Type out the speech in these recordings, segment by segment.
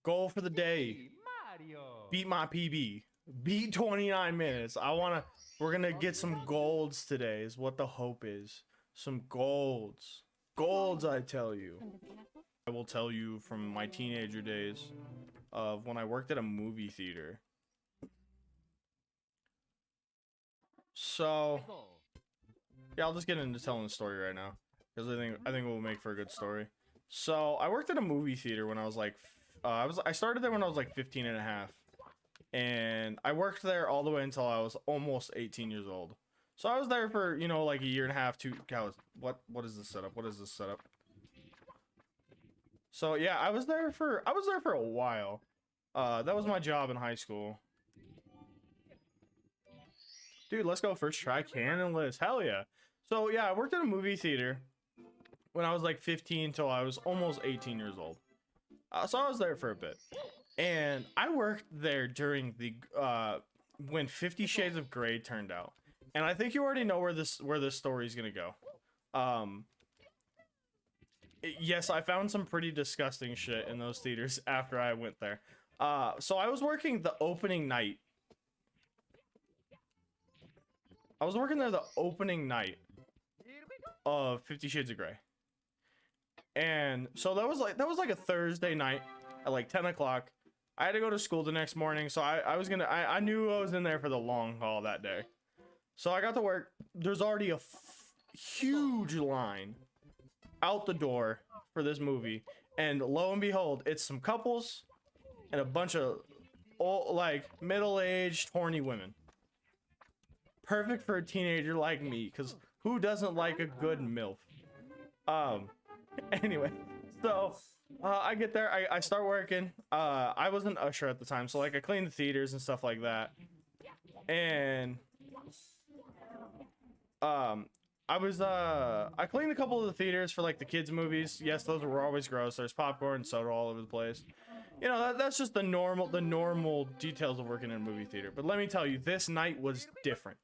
Goal for the day. Beat my PB. Beat 29 minutes. We're gonna get some golds today is what the hope is. Some golds. Golds, I tell you. I will tell you from my teenager days of when I worked at a movie theater. So, yeah, I'll just get into telling the story right now because I think it will make for a good story. So, I worked at a movie theater when I was like I started there when I was like 15 and a half. And I worked there all the way until I was almost 18 years old. So I was there for, you know, like a year and a half, what is this setup? What is this setup? So yeah, I was there for a while. That was my job in high school. Dude, let's go first try Canonless. Hell yeah. So yeah, I worked at a movie theater when I was like 15 till I was almost 18 years old. So I was there for a bit. And I worked there during the when 50 Shades of Grey turned out. And I think you already know where this story is going to go. Yes, I found some pretty disgusting shit in those theaters after I went there. So I was working the opening night. I was working there the opening night of 50 Shades of Grey. And so that was like a Thursday night at like 10 o'clock. I had to go to school the next morning, so I knew I was in there for the long haul that day. So I got to work. There's already a huge line out the door for this movie, and lo and behold, it's some couples and a bunch of old, like middle-aged horny women. Perfect for a teenager like me, because who doesn't like a good MILF? Anyway, so I get there, I start working. I was an usher at the time, so like I cleaned the theaters and stuff like that. And I cleaned a couple of the theaters for like the kids movies. Yes, those were always gross. There's popcorn and soda all over the place. You know, that's just the normal details of working in a movie theater. But let me tell you, this night was different.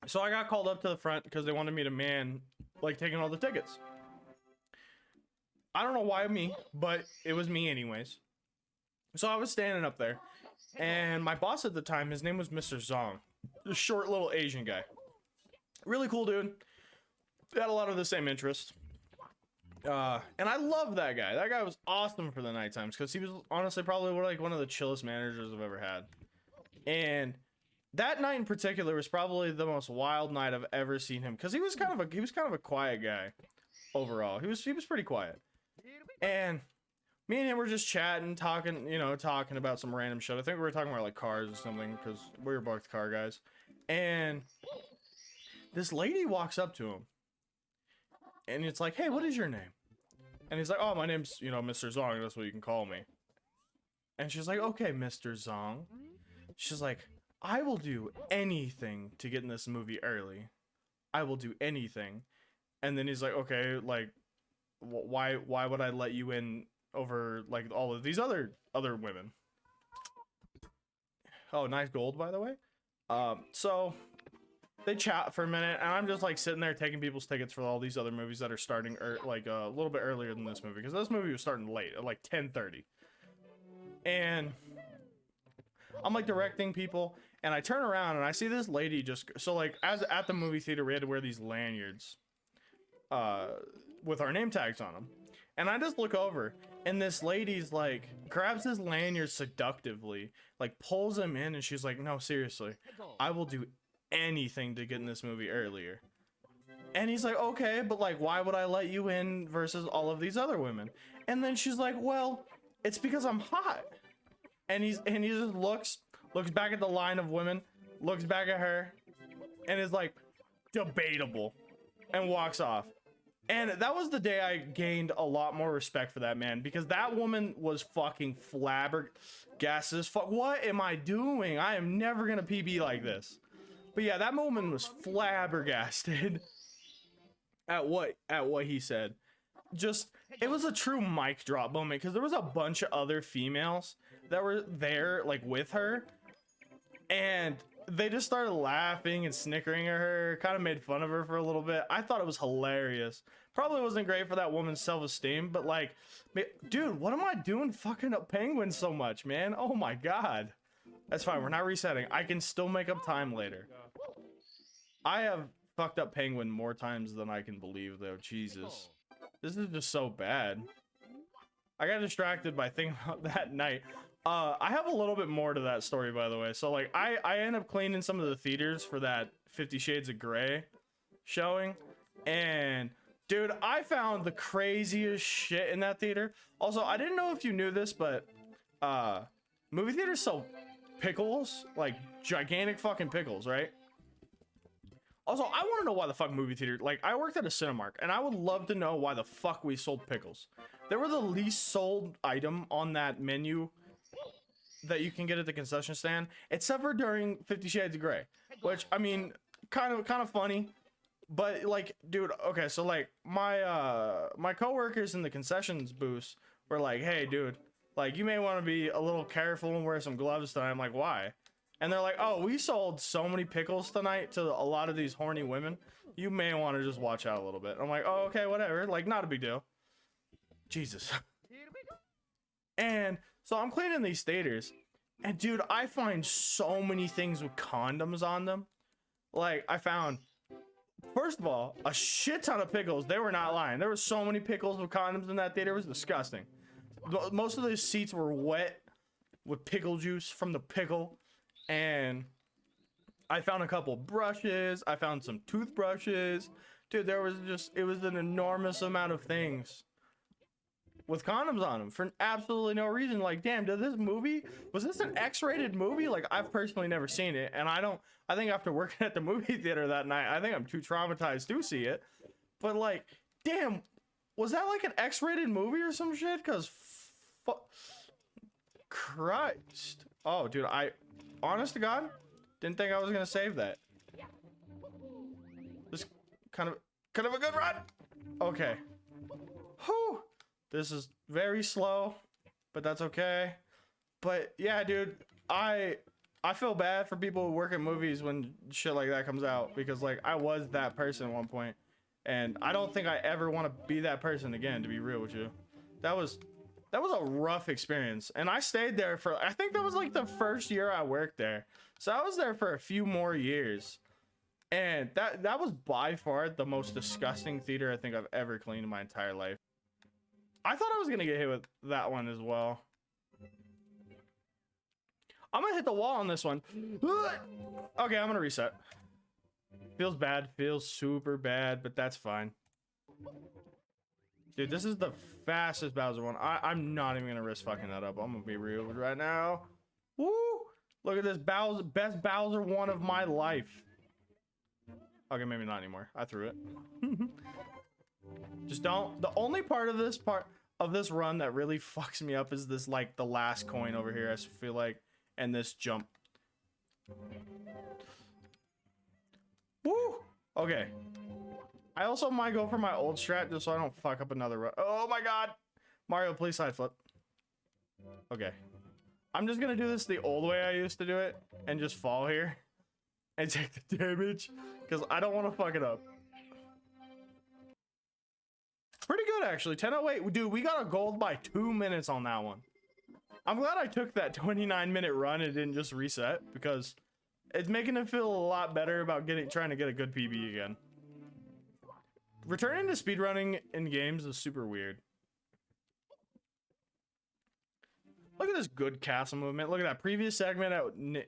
So I got called up to the front because they wanted me to man like taking all the tickets. I don't know why me, but it was me anyways. So I was standing up there, and my boss at the time, his name was Mr. Zong, a short little Asian guy. Really cool dude. Had a lot of the same interests. And I love that guy. That guy was awesome for the night times because he was honestly probably like one of the chillest managers I've ever had. And that night in particular was probably the most wild night I've ever seen him because he was kind of a quiet guy overall. He was pretty quiet. And me and him were just chatting, talking about some random shit. I think we were talking about like cars or something because we were both car guys. And this lady walks up to him and it's like, "Hey, what is your name?" And he's like, "Oh, my name's, Mr. Zong. That's what you can call me." And she's like, "Okay, Mr. Zong." She's like, "I will do anything to get in this movie early. I will do anything." And then he's like, "Okay, like, why would I let you in over like all of these other women?" Oh, nice gold, by the way. So they chat for a minute, and I'm just like sitting there taking people's tickets for all these other movies that are starting like a little bit earlier than this movie, because this movie was starting late at like 10:30. And I'm like directing people, and I turn around and I see this lady just so like as at the movie theater we had to wear these lanyards with our name tags on them, and I just look over and this lady's like grabs his lanyard seductively, like pulls him in, and she's like, "No, seriously, I will do anything to get in this movie earlier." And he's like, "Okay, but like why would I let you in versus all of these other women?" And then she's like, "Well, it's because I'm hot." And he just looks back at the line of women, looks back at her, and is like, "Debatable," and walks off. And that was the day I gained a lot more respect for that man, because that woman was fucking flabbergasted as fuck. What am I doing? I am never gonna PB like this. But yeah, that woman was flabbergasted at what he said. Just, it was a true mic drop moment, because there was a bunch of other females that were there like with her, and they just started laughing and snickering at her, kind of made fun of her for a little bit. I thought it was hilarious, Probably wasn't great for that woman's self-esteem, but like, dude, what am I doing fucking up Penguin so much, man? Oh my god. That's fine, we're not resetting. I can still make up time later. I have fucked up Penguin more times than I can believe, though. Jesus. This is just so bad. I got distracted by thinking about that night. I have a little bit more to that story, by the way. So, like, I end up cleaning some of the theaters for that 50 Shades of Grey showing. And, dude, I found the craziest shit in that theater. Also, I didn't know if you knew this, but movie theaters sell pickles. Like, gigantic fucking pickles, right? Also, I want to know why the fuck movie theater... Like, I worked at a Cinemark, and I would love to know why the fuck we sold pickles. They were the least sold item on that menu that you can get at the concession stand, except for during 50 Shades of Grey, which, I mean, kind of funny. But, like, dude, okay, so, like, my coworkers in the concessions booths were like, hey, dude, like, you may want to be a little careful and wear some gloves tonight. I'm like, why? And they're like, oh, we sold so many pickles tonight to a lot of these horny women. You may want to just watch out a little bit. I'm like, oh, okay, whatever. Like, not a big deal. Jesus. And so I'm cleaning these theaters. And, dude, I find so many things with condoms on them. Like, I found, first of all, a shit ton of pickles. They were not lying. There were so many pickles with condoms in that theater. It was disgusting. Most of those seats were wet with pickle juice from the pickle. And I found a couple brushes. I found some toothbrushes. Dude, there was just, it was an enormous amount of things with condoms on them for absolutely no reason. Like, damn, was this an X-rated movie? Like, I've personally never seen it. And I think after working at the movie theater that night, I think I'm too traumatized to see it. But like, damn, was that like an X-rated movie or some shit? Cause Christ. Oh, dude, honest to God, didn't think I was gonna save that. This kind of a good run. Okay. Whew. This is very slow, but that's okay. But yeah, dude, I feel bad for people who work at movies when shit like that comes out, because like I was that person at one point, and I don't think I ever want to be that person again, to be real with you. That was a rough experience, and I stayed there for, I think that was like the first year I worked there. So I was there for a few more years, and that was by far the most disgusting theater I think I've ever cleaned in my entire life. I thought I was gonna get hit with that one as well. I'm gonna hit the wall on this one. Okay, I'm gonna reset. Feels bad, feels super bad, but that's fine. Dude, this is the fastest Bowser one. I'm not even gonna risk fucking that up. I'm gonna be real right now. Woo! Look at this Bowser, best Bowser one of my life. Okay, maybe not anymore. I threw it. Just don't. The only part of this run that really fucks me up is this, like, the last coin over here, I feel like, and this jump. Woo! Okay. I also might go for my old strat just so I don't fuck up another run. Oh my god! Mario, please side flip. Okay. I'm just gonna do this the old way I used to do it and just fall here and take the damage because I don't want to fuck it up. Pretty good, actually. 10:08. Dude, we got a gold by 2 minutes on that one. I'm glad I took that 29-minute run and didn't just reset, because it's making it feel a lot better about trying to get a good PB again. Returning to speedrunning in games is super weird. Look at this good castle movement. Look at that previous segment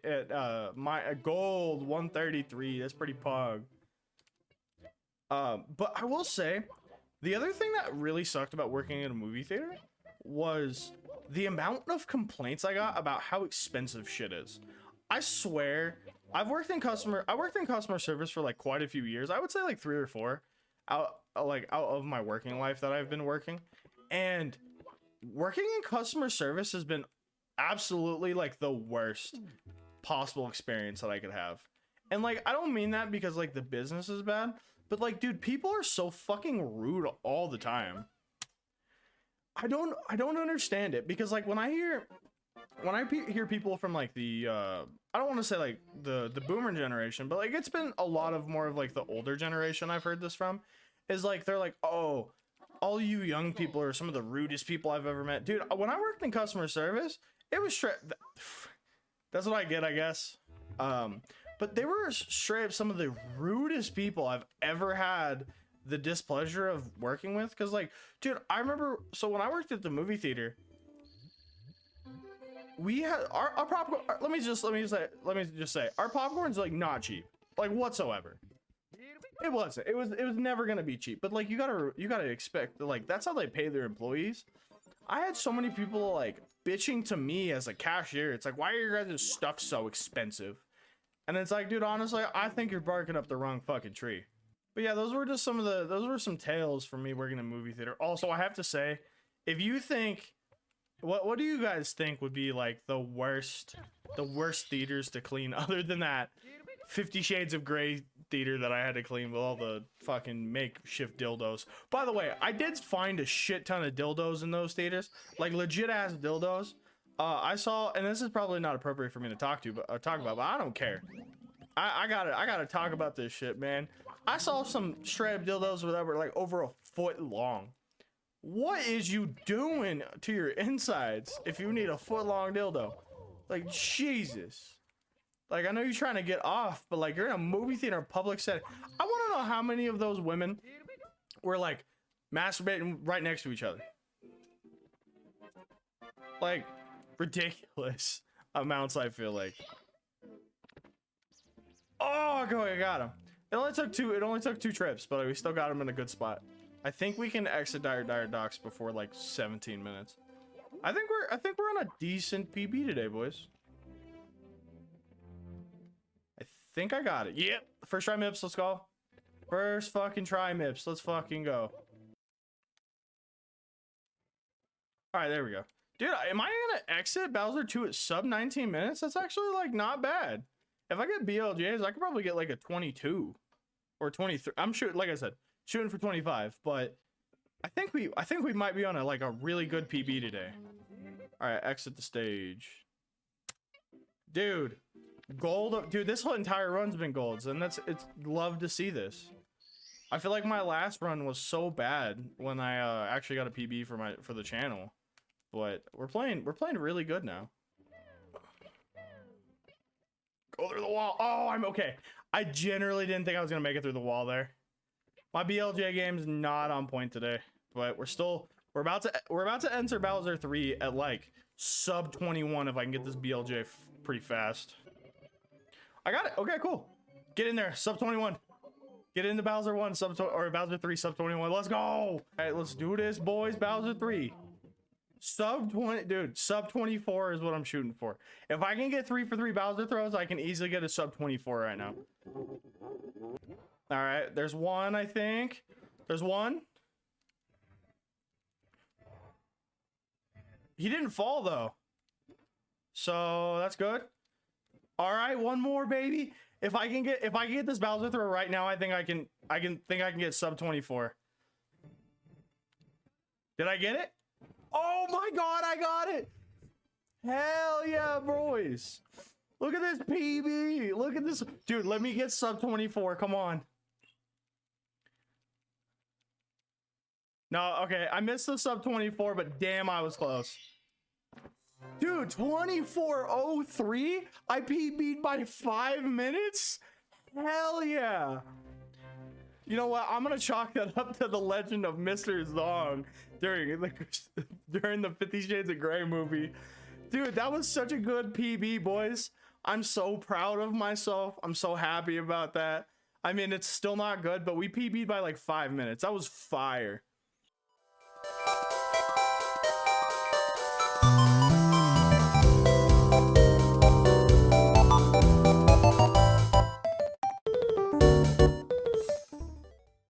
at my gold 133. That's pretty pog. But I will say, the other thing that really sucked about working in a movie theater was the amount of complaints I got about how expensive shit is. I swear, I worked in customer service for like quite a few years. I would say like 3 or 4 out of my working life that I've been working. And working in customer service has been absolutely like the worst possible experience that I could have. And like, I don't mean that because like the business is bad, but like, dude, people are so fucking rude all the time. I don't understand it, because like when I hear people from like the I don't want to say like the boomer generation, but like it's been a lot of more of like the older generation I've heard this from, is like they're like, oh, all you young people are some of the rudest people I've ever met. Dude, when I worked in customer service, it was straight. That's what I get, I guess. But they were straight up some of the rudest people I've ever had the displeasure of working with. Cause like, dude, I remember, so when I worked at the movie theater, we had our popcorn. Let me just say, our popcorn's like not cheap, like whatsoever. It wasn't. It was never gonna be cheap. But like, you gotta expect, like, that's how they pay their employees. I had so many people like bitching to me as a cashier. It's like, why are your guys' stuff so expensive? And it's like, dude, honestly, I think you're barking up the wrong fucking tree. But yeah, those were some tales for me working in a movie theater. Also, I have to say, if you think, what do you guys think would be like the worst theaters to clean other than that 50 Shades of Grey theater that I had to clean with all the fucking makeshift dildos? By the way, I did find a shit ton of dildos in those theaters, like legit ass dildos. I saw, and this is probably not appropriate for me to talk about, but I don't care. I gotta talk about this shit, man. I saw some straight up dildos that were like over a foot long. What is you doing to your insides if you need a foot long dildo? Like, Jesus. Like, I know you're trying to get off, but like, you're in a movie theater, public setting. I want to know how many of those women were like masturbating right next to each other. Like, ridiculous amounts, I feel like. Oh, okay, I got him. It only took two trips, but we still got him in a good spot. I think we can exit Dire Docks before like 17 minutes. I think we're on a decent PB today, boys. I think I got it. Yep. First try MIPS, let's go. First fucking try MIPS, let's fucking go. All right, there we go. Dude, am I gonna exit Bowser 2 at sub 19 minutes? That's actually like not bad. If I get BLJs, I could probably get like a 22 or 23. I'm shooting, like I said, shooting for 25, but I think we might be on a really good PB today. All right, exit the stage. Dude, gold. Dude, this whole entire run's been golds, and it's love to see this. I feel like my last run was so bad when I actually got a PB for the channel, but we're playing really good now. Go through the wall. Oh, I'm okay. I generally didn't think I was gonna make it through the wall there. My BLJ game's not on point today, but we're about to enter Bowser 3 at like sub 21 if I can get this BLJ pretty fast. I got it. Okay, cool. Get in there, sub 21. Get into Bowser 1 or Bowser 3 sub 21. Let's go. All right, let's do this, boys. Bowser 3. Sub 20, dude, sub 24 is what I'm shooting for. If I can get 3 for 3 Bowser throws, I can easily get a sub 24 right now. All right, there's one, I think. There's one. He didn't fall though. So that's good. All right, one more, baby. If I can get this Bowser throw right now, I think I can get sub 24. Did I get it? Oh my god, I got it! Hell yeah, boys! Look at this PB! Look at this. Dude, let me get sub 24. Come on. No, okay, I missed the sub 24, but damn, I was close. Dude, 24:03? I PB'd by 5 minutes? Hell yeah! You know what? I'm gonna chalk that up to the legend of Mr. Zong during the 50 Shades of Grey movie. Dude, that was such a good PB, boys. I'm so proud of myself. I'm so happy about that. I mean, it's still not good, but we PB'd by like 5 minutes. That was fire.